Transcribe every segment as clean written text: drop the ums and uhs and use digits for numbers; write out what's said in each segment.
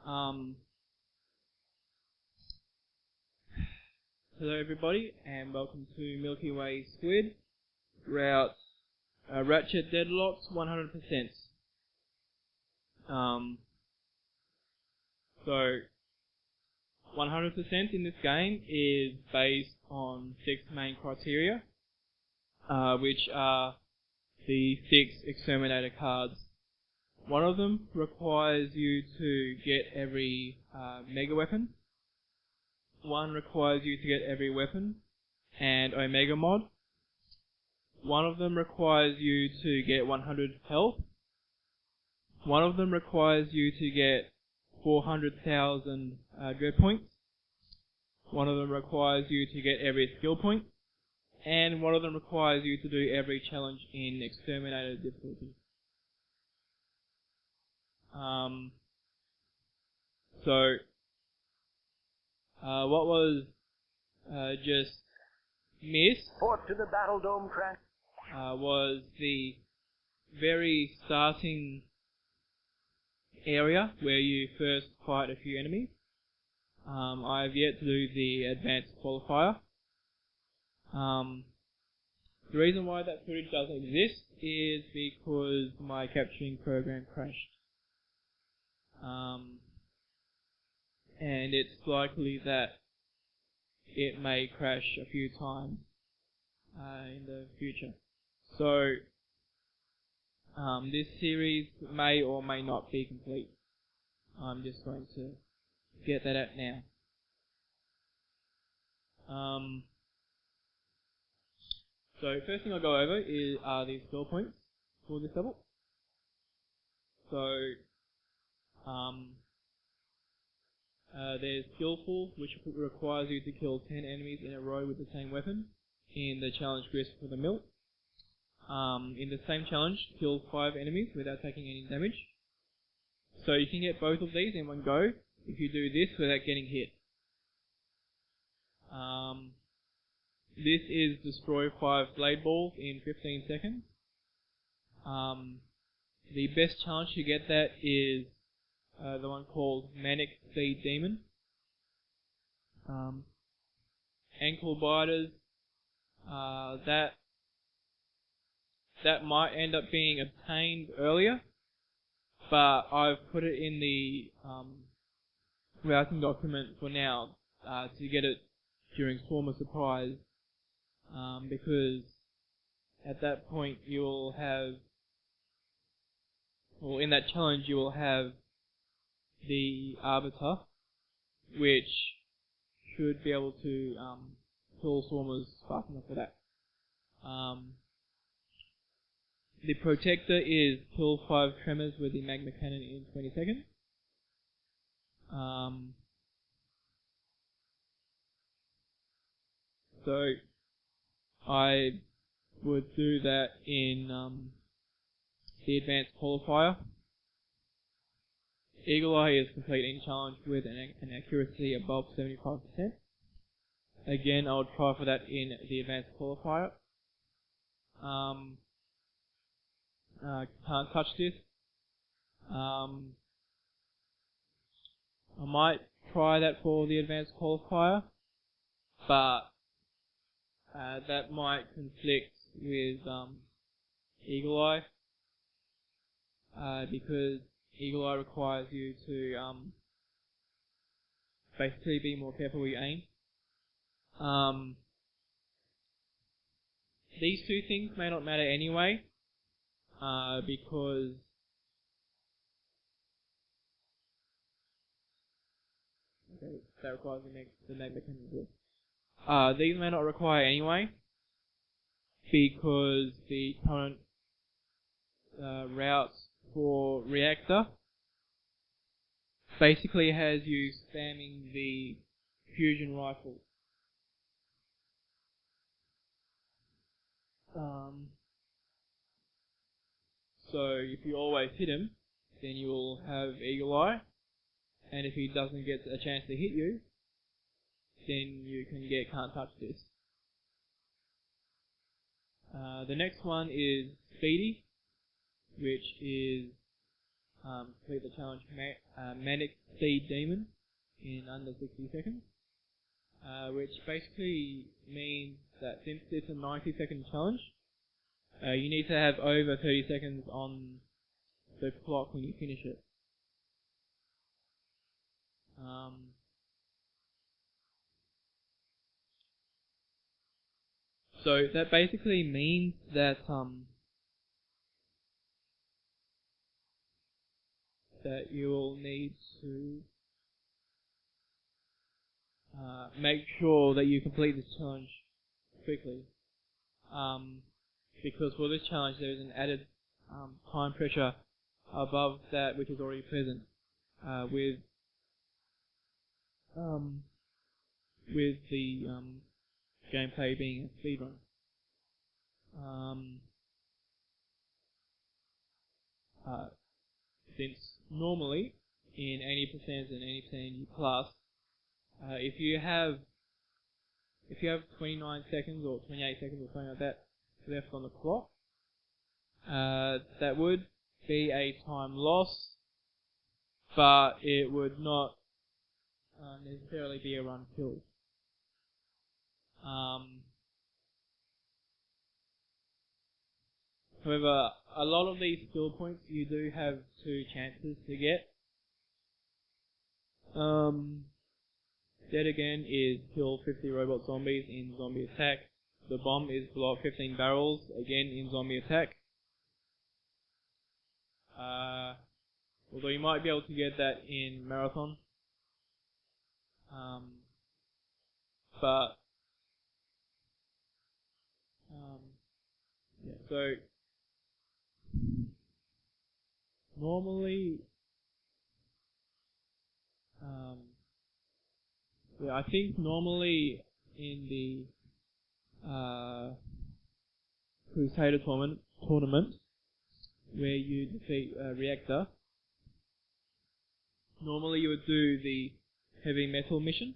Hello everybody, and welcome to Milkyway Squid, route Ratchet Deadlocked 100%. So 100% in this game is based on 6 main criteria, which are the 6 exterminator cards. One of them requires you to get every mega weapon. One requires you to get every weapon and Omega mod. One of them requires you to get 100 health. One of them requires you to get 400,000 dread points. One of them requires you to get every skill point. And one of them requires you to do every challenge in exterminator difficulty. What was just missed Port to the Battle Dome crash was the very starting area where you first fight a few enemies. I have yet to do the advanced qualifier. The reason why that footage doesn't exist is because my capturing program crashed. And it's likely that it may crash a few times in the future. So this series may or may not be complete. I'm just going to get that out now. So first thing I'll go over are the skill points for this level. So there's Skillful, which requires you to kill 10 enemies in a row with the same weapon in the challenge Grist for the Milk. In the same challenge, kill 5 enemies without taking any damage. So you can get both of these in one go if you do this without getting hit. This is destroy 5 blade balls in 15 seconds. The best challenge to get that is the one called Manic Speed Demon. Ankle biters, that might end up being obtained earlier, but I've put it in the routing document for now to get it during Swarm of Surprise, because at that point you will have, or in that challenge you will have the Arbiter, which should be able to kill Swarmers fast enough for that. The Protector is kill 5 Tremors with the Magma Cannon in 20 seconds. So I would do that in the advanced qualifier. Eagle Eye is complete any challenge with an accuracy above 75%. Again, I would try for that in the advanced qualifier. Can't touch this. I might try that for the advanced qualifier, but that might conflict with Eagle Eye, because Eagle Eye requires you to basically be more careful where you aim. These two things may not matter anyway, because that requires the Magma Cannon. These may not require anyway, because the current routes for Reactor basically has you spamming the fusion rifle. So if you always hit him, then you will have Eagle Eye, and if he doesn't get a chance to hit you, then you can get Can't Touch This. The next one is Speedy, which is complete the challenge Manic Seed Demon in under 60 seconds, which basically means that since it's a 90-second challenge, you need to have over 30 seconds on the clock when you finish it. So that basically means that that you will need to make sure that you complete this challenge quickly. Because for this challenge there is an added time pressure above that which is already present with the gameplay being a speedrun. Since normally in 80% and 80% class, if you have 29 seconds or 28 seconds or something like that left on the clock, that would be a time loss, but it would not necessarily be a run kill. However, a lot of these skill points you do have 2 chances to get. Dead again is kill 50 robot zombies in zombie attack. The bomb is blow up 15 barrels, again in zombie attack. Although you might be able to get that in marathon. Yeah, so normally, I think normally in the Crusader tournament, where you defeat a reactor, normally you would do the heavy metal mission,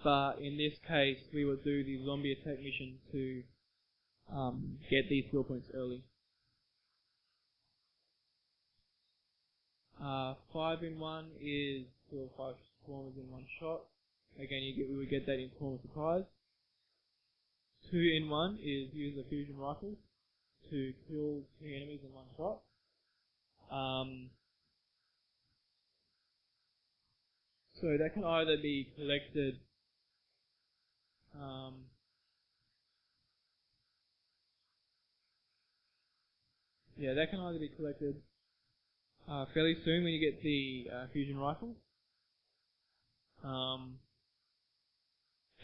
but in this case we would do the zombie attack mission to get these skill points early. 5 in 1 is kill 5 swarmers in one shot. Again, we would get that in Swarm Surprise. 2 in 1 is use the fusion rifle to kill 2 enemies in one shot. So that can either be collected fairly soon when you get the fusion rifle.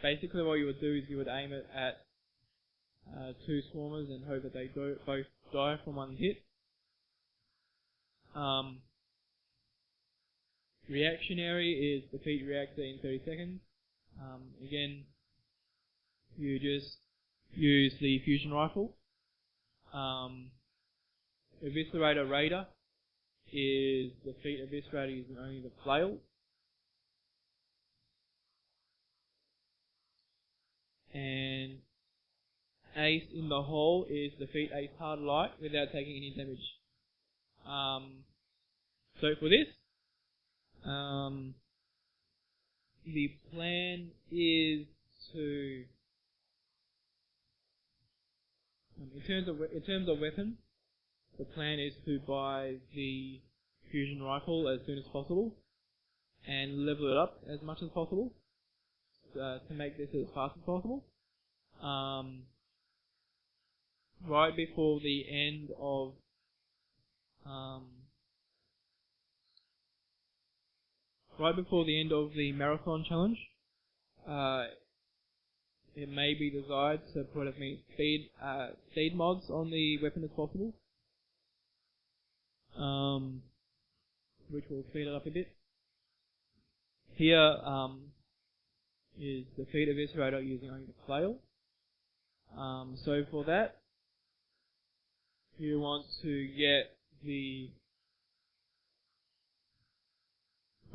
Basically what you would do is you would aim it at 2 swarmers and hope that they both die from one hit. Reactionary is defeat reactor in 30 seconds. Again, you just use the fusion rifle. Eviscerator Raider is defeat Eviscerator using only the flail. And Ace in the Hole is defeat Ace Hard Light without taking any damage. So for this, the plan is to, in terms of weapon, the plan is to buy the fusion rifle as soon as possible and level it up as much as possible to make this as fast as possible. Right before the end of the marathon challenge, it may be desired to put as many speed mods on the weapon as possible, which will speed it up a bit. Here is defeat Eviscerator using only the flail. So for that, you want to get the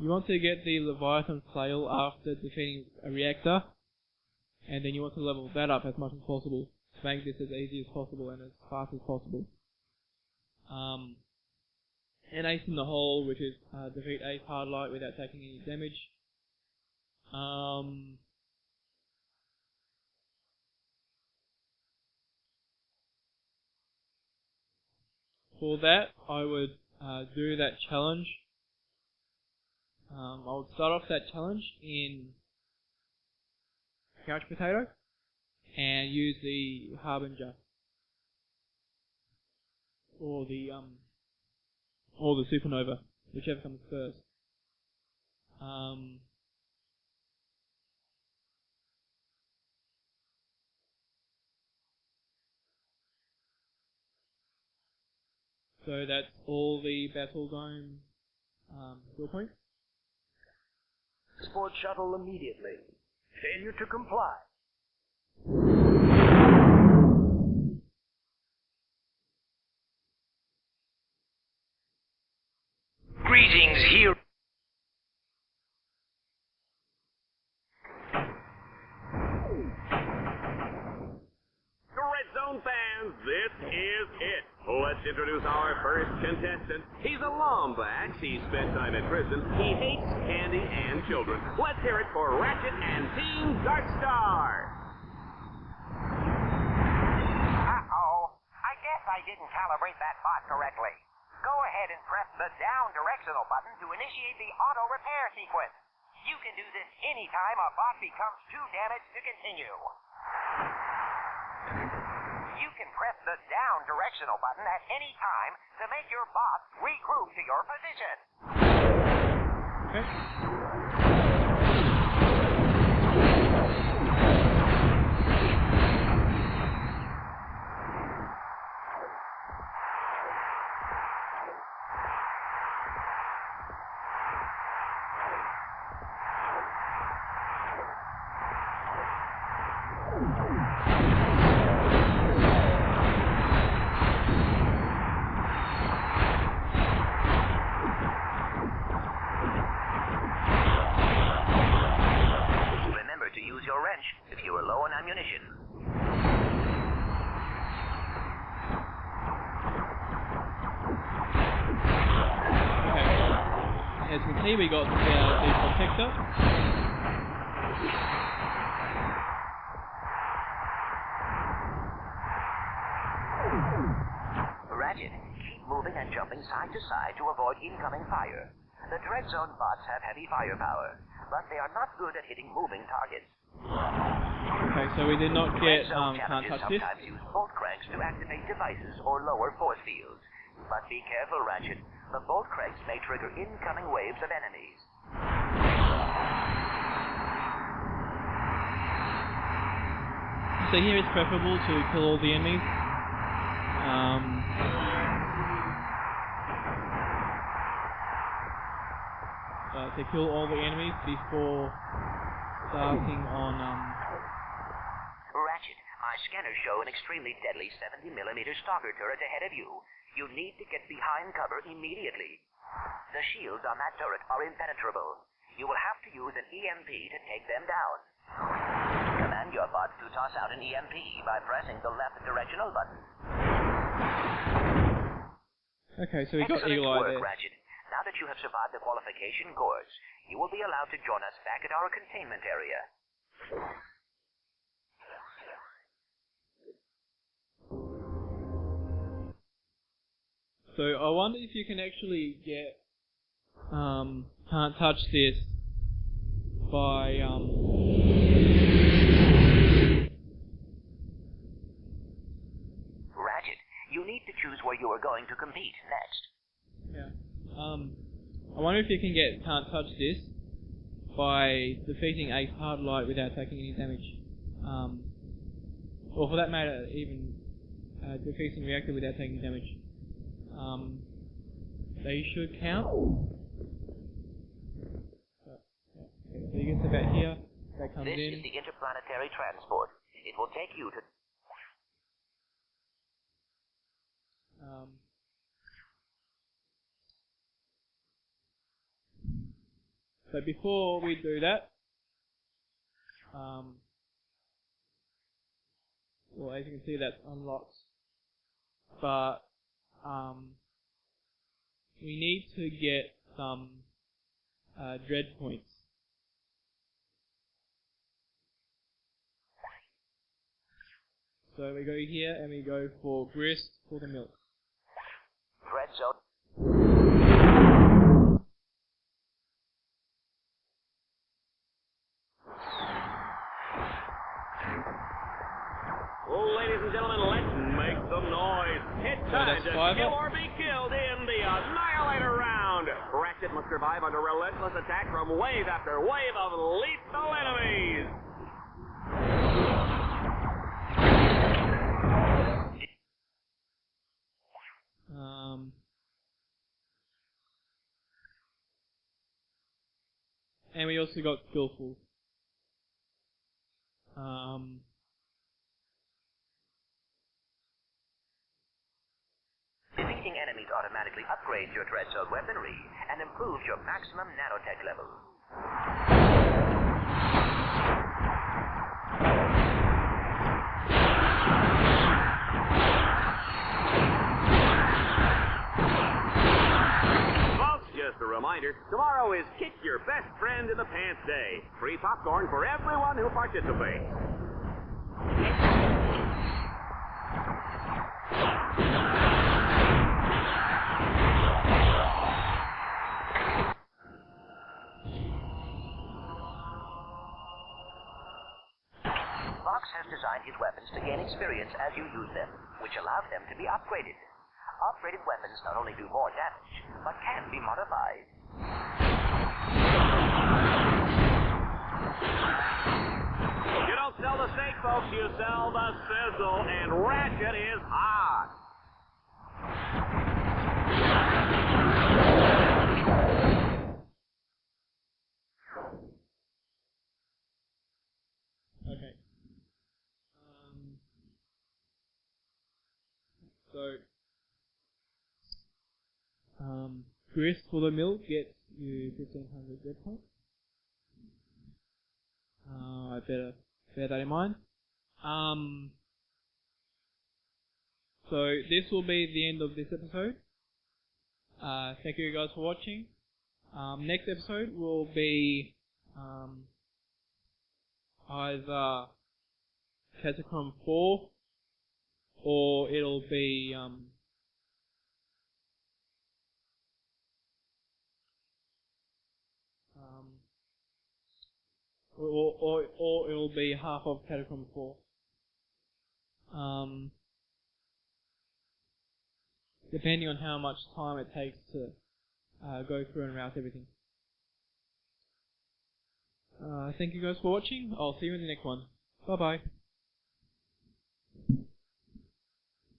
Leviathan flail after defeating a reactor, and then you want to level that up as much as possible to make this as easy as possible and as fast as possible. and Ace in the Hole, which is defeat Ace hard light without taking any damage. For that, I would do that challenge. I would start off that challenge in Couch Potato and use the Harbinger or the Supernova, whichever comes first. So that's all the Battle Dome skill points. Transport shuttle immediately. Failure to comply. Greetings, here. Red Zone fans, this is it. Let's introduce our first contestant. He's a Lombax. He spent time in prison. He hates candy and children. Let's hear it for Ratchet and Team Darkstar. Uh-oh. I guess I didn't calibrate that bot correctly. Go ahead and press the down directional button to initiate the auto repair sequence. You can do this anytime a bot becomes too damaged to continue. You can press the down directional button at any time to make your bot regroup to your position. If you are low on ammunition. Okay. As you can see, we got the protector. Ratchet, keep moving and jumping side to side to avoid incoming fire. The Dread Zone bots have heavy firepower, but they are not good at hitting moving targets. Okay, so we did not get can't touch this. Sometimes use bolt cranks to activate devices or lower force fields. But be careful, Ratchet. The bolt cranks may trigger incoming waves of enemies. So here it's preferable to kill all the enemies. To kill all the enemies before starting on Ratchet, my scanners show an extremely deadly 70mm stalker turret ahead of you. You need to get behind cover immediately. The shields on that turret are impenetrable. You will have to use an EMP to take them down. Command your bot to toss out an EMP by pressing the left directional button. Okay, so we got Eagle Eye there. Ratchet. Now that you have survived the qualification course, you will be allowed to join us back at our containment area. So I wonder if you can actually get can't touch this by Ratchet, you need to choose where you are going to compete next. Yeah. I wonder if you can get can't touch this by defeating Ace hard light without taking any damage. Or for that matter, even defeating Reactor without taking damage. They should count. So you get about here, that comes This in. is the interplanetary transport. It will take you to... So before we do that, well, as you can see, that's unlocked. But we need to get some dread points. So we go here and we go for grist for the milk. Dread zone. Well, ladies and gentlemen, let's make some noise. It's time to kill or be killed in the Annihilator round. Ratchet must survive under relentless attack from wave after wave of lethal enemies. And we also got skillful. Defeating enemies automatically upgrades your dread zone weaponry and improves your maximum nanotech level. Just a reminder, tomorrow is Kick Your Best Friend in the Pants Day. Free popcorn for everyone who participates. Fox has designed his weapons to gain experience as you use them, which allows them to be upgraded. Upgraded weapons not only do more damage, but can be modified. You don't sell the steak, folks, you sell the sizzle, and Ratchet is hot. Okay. Grist for the milk gets you 1500 red points. I better bear that in mind. So this will be the end of this episode. Thank you guys for watching. Next episode will be either Catacomb 4 or it'll be or it'll be half of Catacomb 4. Depending on how much time it takes to go through and route everything. Thank you guys for watching. I'll see you in the next one. Bye bye.